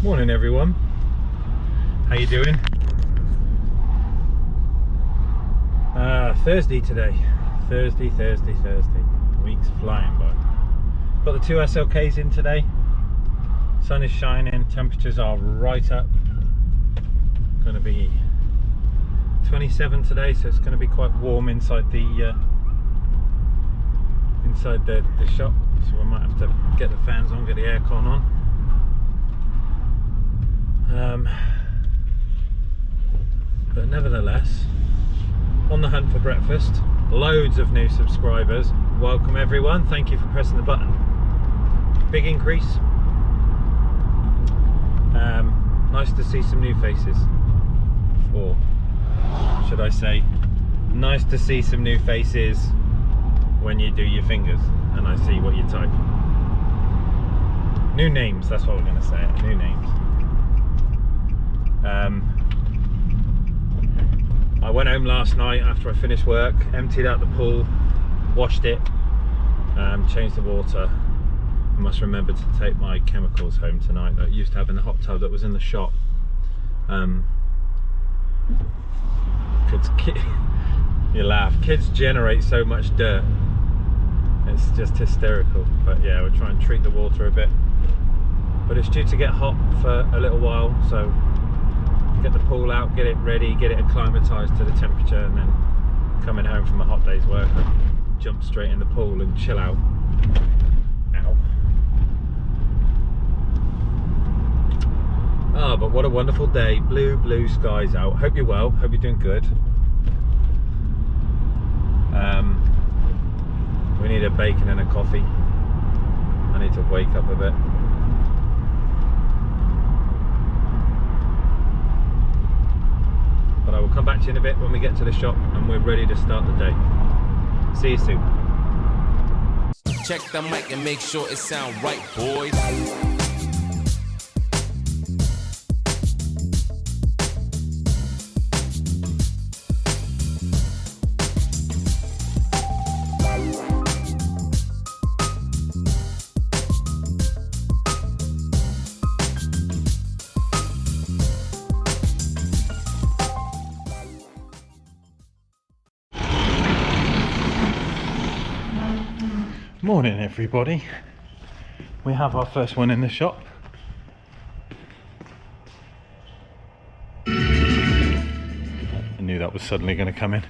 Morning everyone, how you doing? Thursday today. Thursday. The week's flying by. Got the 2 SLKs in today. Sun is shining, temperatures are right up. Going to be 27 today, so it's going to be quite warm inside the shop. So I might have to get the fans on, get the aircon on. But nevertheless, on the hunt for breakfast. Loads of new subscribers. Welcome everyone. Thank you for pressing the button. Big increase. Nice to see some new faces. Or should I say, nice to see some new faces when you do your fingers and I see what you type. New names, that's what we're going to say. New names. I went home last night after I finished work, emptied out the pool, washed it, changed the water. I must remember to take my chemicals home tonight that I used to have in the hot tub that was in the shop. You laugh, kids generate so much dirt, it's just hysterical. But yeah, we'll try and treat the water a bit, but it's due to get hot for a little while, so get the pool out, get it ready, get it acclimatized to the temperature, and then coming home from a hot day's work, I jump straight in the pool and chill out. Ow. Ah, but what a wonderful day. Blue skies out. Hope you're well, hope you're doing good. We need a bacon and a coffee. I need to wake up a bit. But I will come back to you in a bit when we get to the shop and we're ready to start the day. See you soon. Check the mic and make sure it sound right, boys. Morning everybody. We have our first one in the shop. I knew that was suddenly going to come in.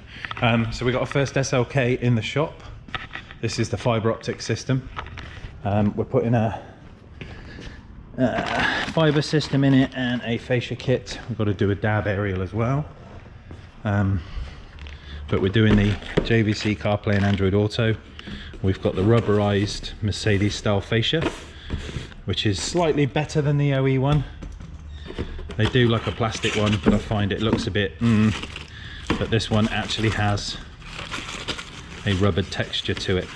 So we got our first SLK in the shop. This is the fibre optic system. We're putting a fibre system in it and a fascia kit. We've got to do a dab aerial as well. But we're doing the JVC CarPlay and Android Auto. We've got the rubberized Mercedes style fascia, which is slightly better than the OE one. They do like a plastic one, but I find it looks a bit but this one actually has a rubber texture to it,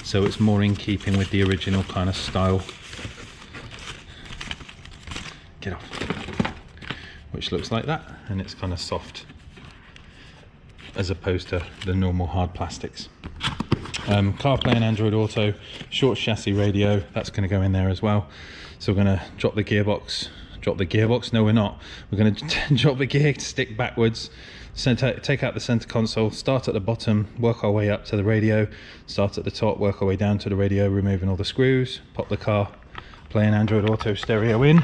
so it's more in keeping with the original kind of style. Get off. Which looks like that, and it's kind of soft as opposed to the normal hard plastics. CarPlay and Android Auto, short chassis radio, that's going to go in there as well. So we're going to drop the gearbox, no we're not, we're going to drop the gear stick backwards, take out the center console, start at the bottom, work our way up to the radio, start at the top, work our way down to the radio, removing all the screws, pop the CarPlay and Android Auto stereo in.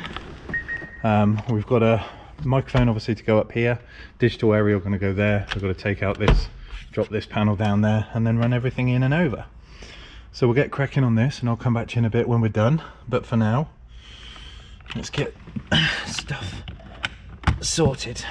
We've got a microphone obviously to go up here, digital aerial going to go there. We've got to take out this, drop this panel down there, and then run everything in and over. So we'll get cracking on this and I'll come back to you in a bit when we're done, but for now let's get stuff sorted.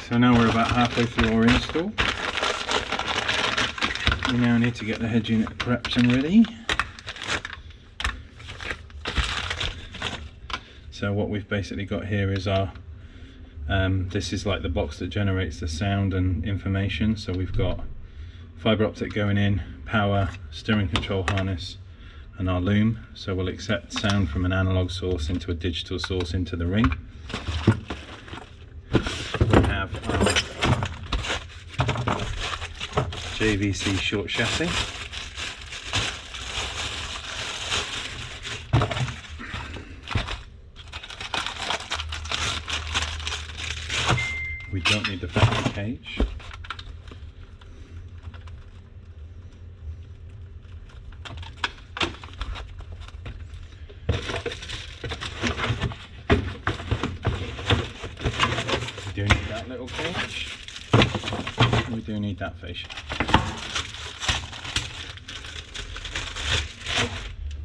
So now we're about halfway through our install. We now need to get the head unit prepped and ready. So what we've basically got here is our, this is like the box that generates the sound and information. So we've got fibre optic going in, power, steering control harness, and our loom. So we'll accept sound from an analog source into a digital source into the ring. We have our JVC short chassis. We don't need the factory cage. We do need that little cage. We do need that fascia.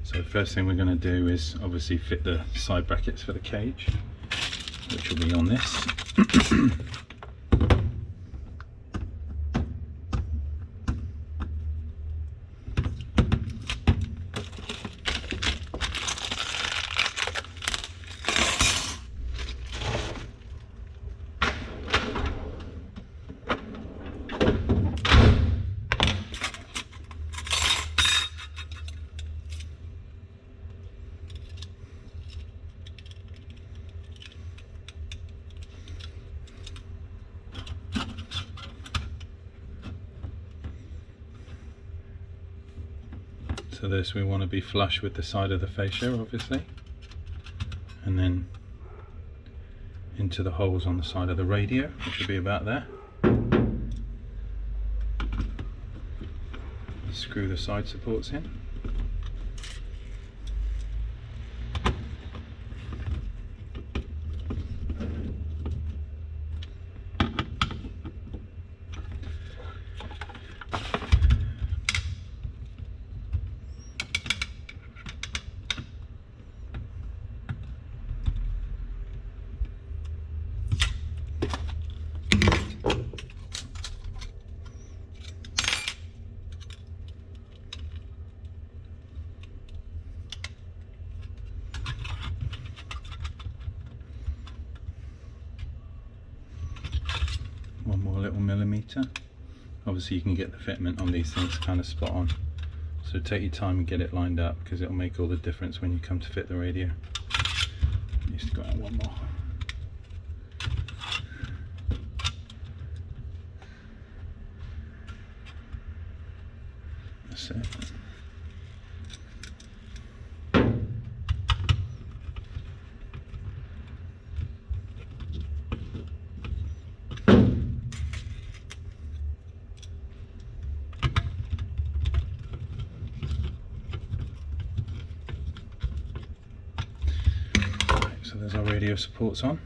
So the first thing we're going to do is obviously fit the side brackets for the cage, which will be on this. So this, we want to be flush with the side of the fascia, obviously, and then into the holes on the side of the radio, which should be about there. Screw the side supports in. One more little millimetre. Obviously you can get the fitment on these things kind of spot on, so take your time and get it lined up, because it'll make all the difference when you come to fit the radio. Needs to go out one more. That's it. So there's our radio supports on.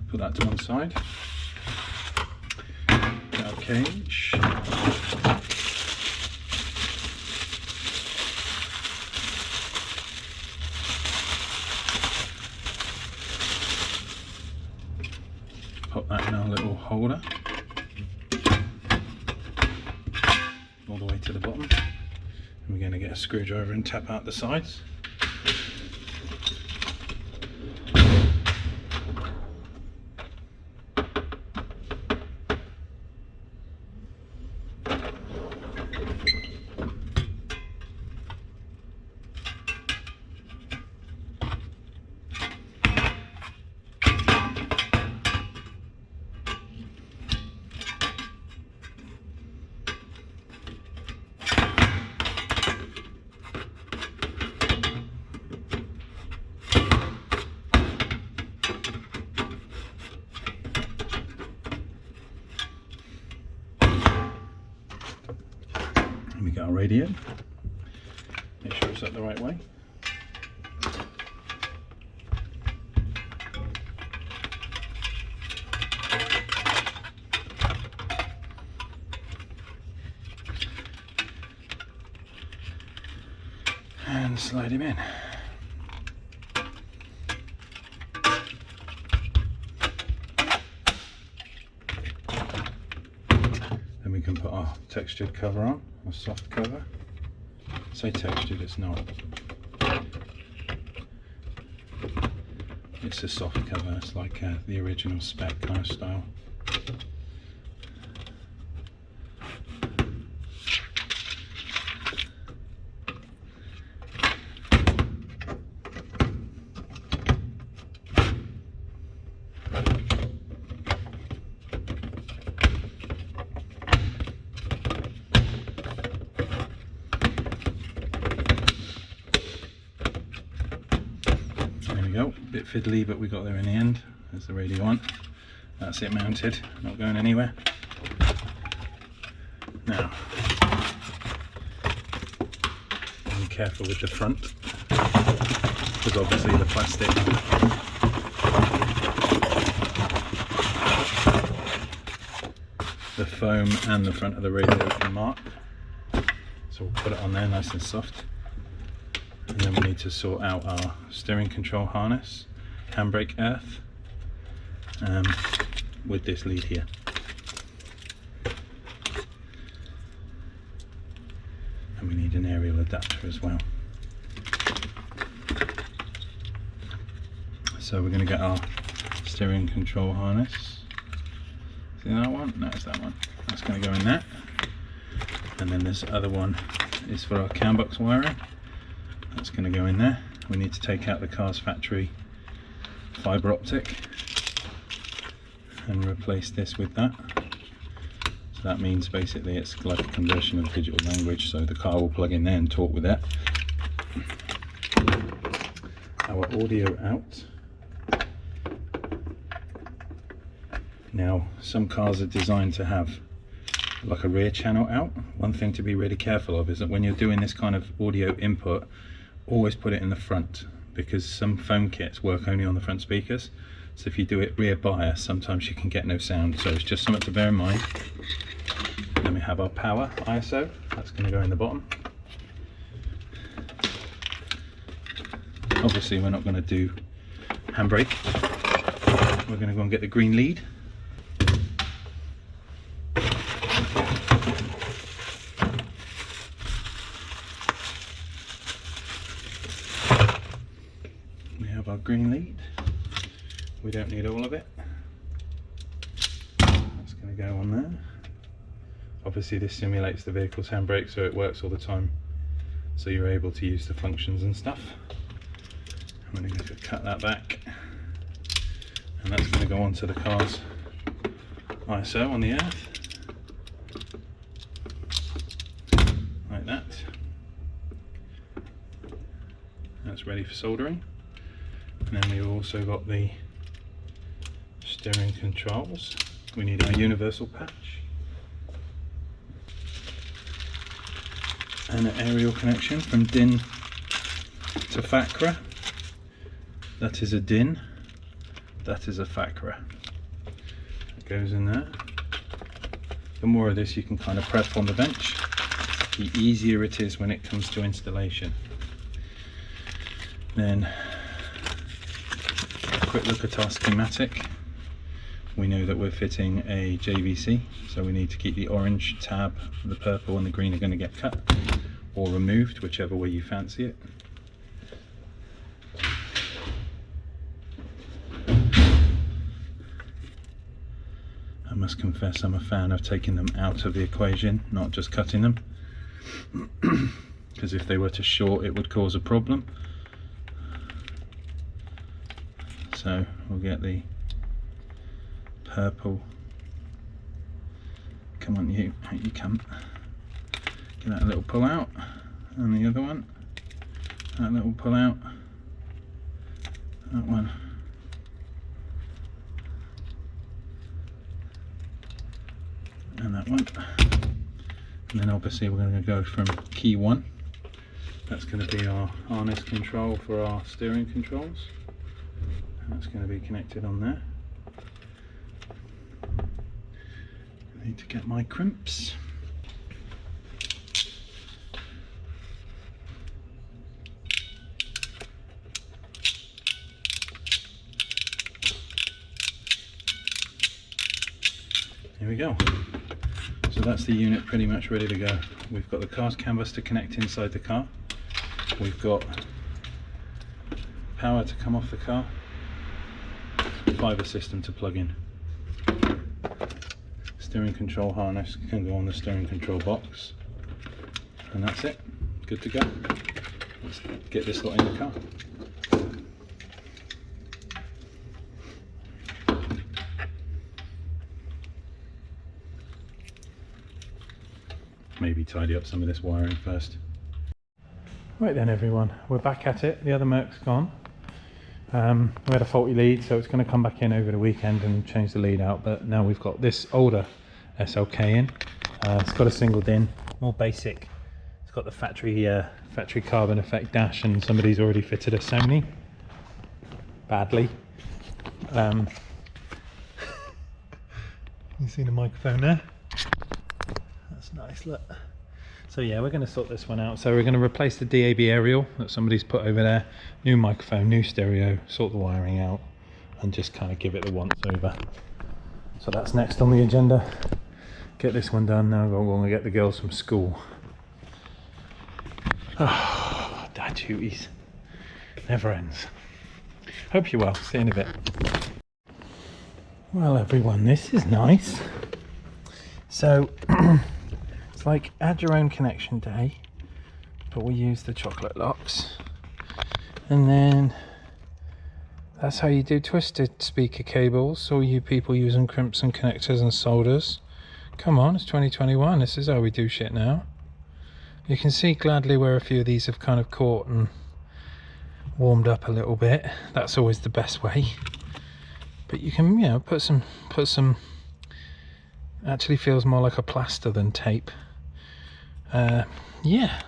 Put that to one side. Get our cage. Pop that in our little holder. All the way to the bottom. And we're going to get a screwdriver and tap out the sides. We got our radio. Make sure it's up the right way. And slide him in. Then we can put our textured cover on, a soft cover. I say textured, it's not. It's a soft cover, it's like the original spec kind of style. Go, bit fiddly, but we got there in the end. There's the radio on. That's it mounted, not going anywhere. Now, be careful with the front, because obviously the plastic the foam and the front of the radio can mark. So we'll put it on there nice and soft. And then we need to sort out our steering control harness, handbrake earth, with this lead here. And we need an aerial adapter as well. So we're going to get our steering control harness. See that one? No, it's that one. That's going to go in there. And then this other one is for our CAN box wiring. That's going to go in there. We need to take out the car's factory fibre optic and replace this with that. So that means basically it's like a conversion of digital language, so the car will plug in there and talk with it. Our audio out. Now, some cars are designed to have like a rear channel out. One thing to be really careful of is that when you're doing this kind of audio input, always put it in the front, because some foam kits work only on the front speakers. So if you do it rear bias, sometimes you can get no sound. So it's just something to bear in mind. Then we have our power ISO. That's going to go in the bottom. Obviously we're not going to do handbrake. We're going to go and get the green lead. Our green lead. We don't need all of it. That's going to go on there. Obviously this simulates the vehicle's handbrake, so it works all the time, so you're able to use the functions and stuff. I'm going to cut that back, and that's going to go onto the car's ISO on the earth, like that. That's ready for soldering. And then we've also got the steering controls. We need our universal patch and an aerial connection from DIN to FACRA. That is a DIN, that is a FACRA. It goes in there. The more of this you can kind of prep on the bench, the easier it is when it comes to installation. Then quick look at our schematic. We know that we're fitting a JVC, so we need to keep the orange tab, the purple and the green are going to get cut or removed, whichever way you fancy it. I must confess I'm a fan of taking them out of the equation, not just cutting them, because if they were to short it would cause a problem. So we'll get the purple. Come on, you come. Get that little pull out, and the other one, that little pull out, that one, and that one. And then obviously we're going to go from key 1. That's going to be our harness control for our steering controls. That's going to be connected on there. I need to get my crimps. Here we go. So So that's the unit pretty much ready to go. We've got the car's canvas to connect inside the car. We've got power to come off the car. Fibre system to plug in. Steering control harness can go on the steering control box. And that's it. Good to go. Let's get this lot in the car. Maybe tidy up some of this wiring first. Right then everyone, we're back at it. The other Merc's gone. We had a faulty lead, so it's going to come back in over the weekend and change the lead out, but now we've got this older SLK in. It's got a single DIN, more basic. It's got the factory carbon effect dash, and somebody's already fitted a Sony. Badly. You see the microphone there? That's nice, look. So yeah, we're going to sort this one out. So we're going to replace the DAB aerial that somebody's put over there. New microphone, new stereo, sort the wiring out, and just kind of give it the once over. So that's next on the agenda. Get this one done. Now we're going to get the girls from school. Oh, dad duties. Never ends. Hope you're well. See you in a bit. Well everyone, this is nice. So it's like add your own connection day, but we use the chocolate locks, and then that's how you do twisted speaker cables. All you people using crimps and connectors and solders, come on, it's 2021, this is how we do shit now. You can see gladly where a few of these have kind of caught and warmed up a little bit. That's always the best way, but you can, you know, put some actually feels more like a plaster than tape. Yeah,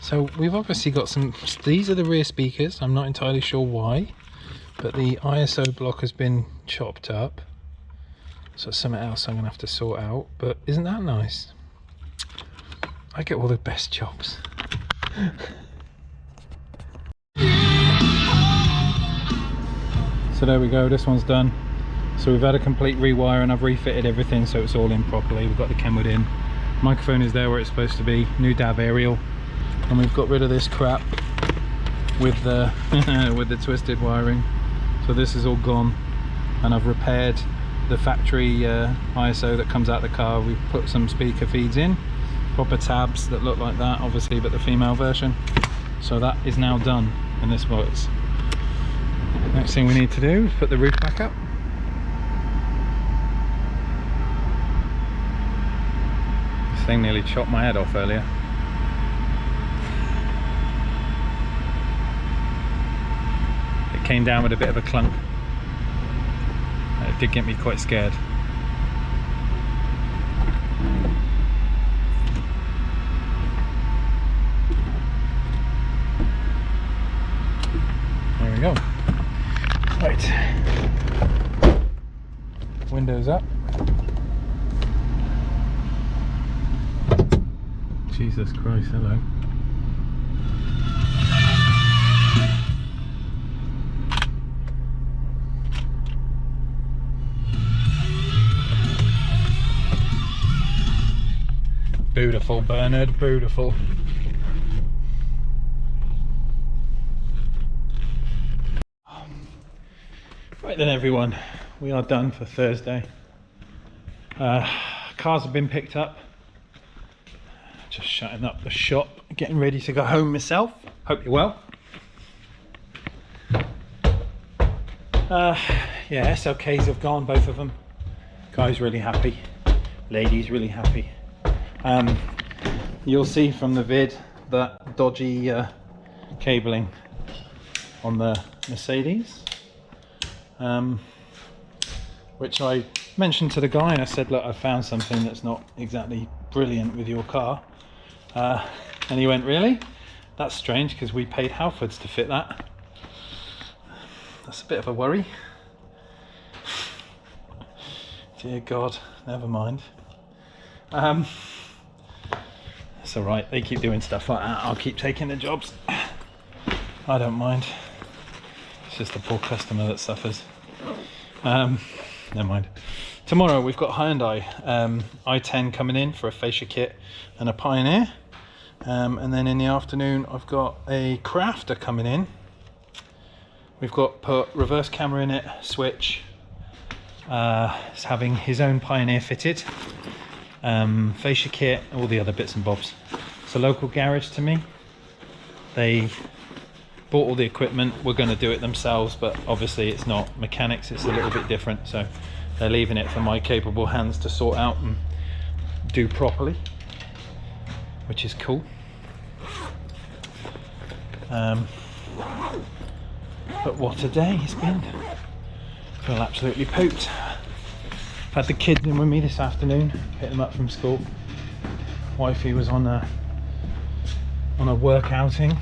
so we've obviously got some, these are the rear speakers. I'm not entirely sure why, but the ISO block has been chopped up, so it's something else I'm gonna have to sort out. But isn't that nice? I get all the best jobs. So there we go, this one's done. So we've had a complete rewire and I've refitted everything so it's all in properly. We've got the Kenwood in, microphone is there where it's supposed to be, new DAB aerial, and we've got rid of this crap with the with the twisted wiring. So this is all gone, and I've repaired the factory ISO that comes out the car. We've put some speaker feeds in, proper tabs that look like that obviously, but the female version. So that is now done and this works. Next thing we need to do is put the roof back up. This thing nearly chopped my head off earlier. It came down with a bit of a clunk. It did get me quite scared. There we go. Right. Windows up. Jesus Christ, hello. Beautiful, Bernard, beautiful. Right then everyone, we are done for Thursday. Cars have been picked up. Just shutting up the shop, getting ready to go home myself. Hope you're well. Yeah, SLKs have gone, both of them. Guy's really happy, lady's really happy. You'll see from the vid that dodgy cabling on the Mercedes, which I mentioned to the guy, and I said, look, I found something that's not exactly brilliant with your car. And he went, really? That's strange, because we paid Halfords to fit that. That's a bit of a worry. Dear God, never mind. It's alright, they keep doing stuff like that, I'll keep taking the jobs. I don't mind. It's just the poor customer that suffers. Never mind. Tomorrow we've got Hyundai i10 coming in for a fascia kit and a Pioneer. And then in the afternoon I've got a Crafter coming in. We've got put reverse camera in it, switch. It's having his own Pioneer fitted. Fascia kit, all the other bits and bobs. It's a local garage to me. They bought all the equipment. We're going to do it themselves, but obviously it's not mechanics, it's a little bit different, so they're leaving it for my capable hands to sort out and do properly, which is cool. But what a day it's been. I feel absolutely pooped. I've had the kids in with me this afternoon, picked them up from school. Wifey was on a work outing.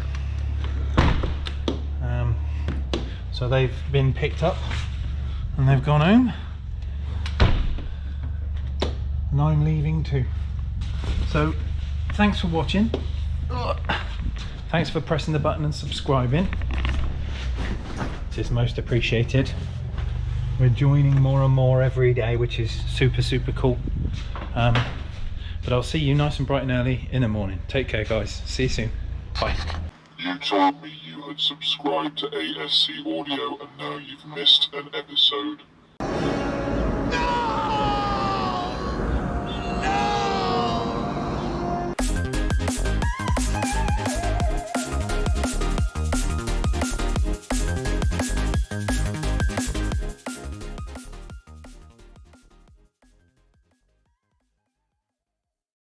So they've been picked up and they've gone home. And I'm leaving too. So thanks for watching. Thanks for pressing the button and subscribing. It is most appreciated. We're joining more and more every day, which is super cool. But I'll see you nice and bright and early in the morning. Take care, guys. See you soon. Bye. You told me you had subscribed to ASC Audio and now you've missed an episode. No!